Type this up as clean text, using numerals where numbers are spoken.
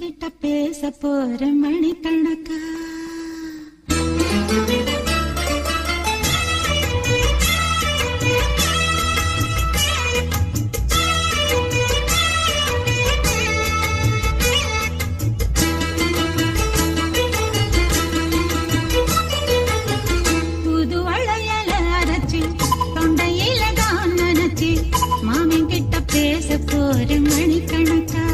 கிட்ட பேச போற மணிக்கணக்கா புது வளையல அரைச்சி தொண்டையில தான் நினைச்சி மாமன் கிட்ட பேச போற மணிக்கணக்கா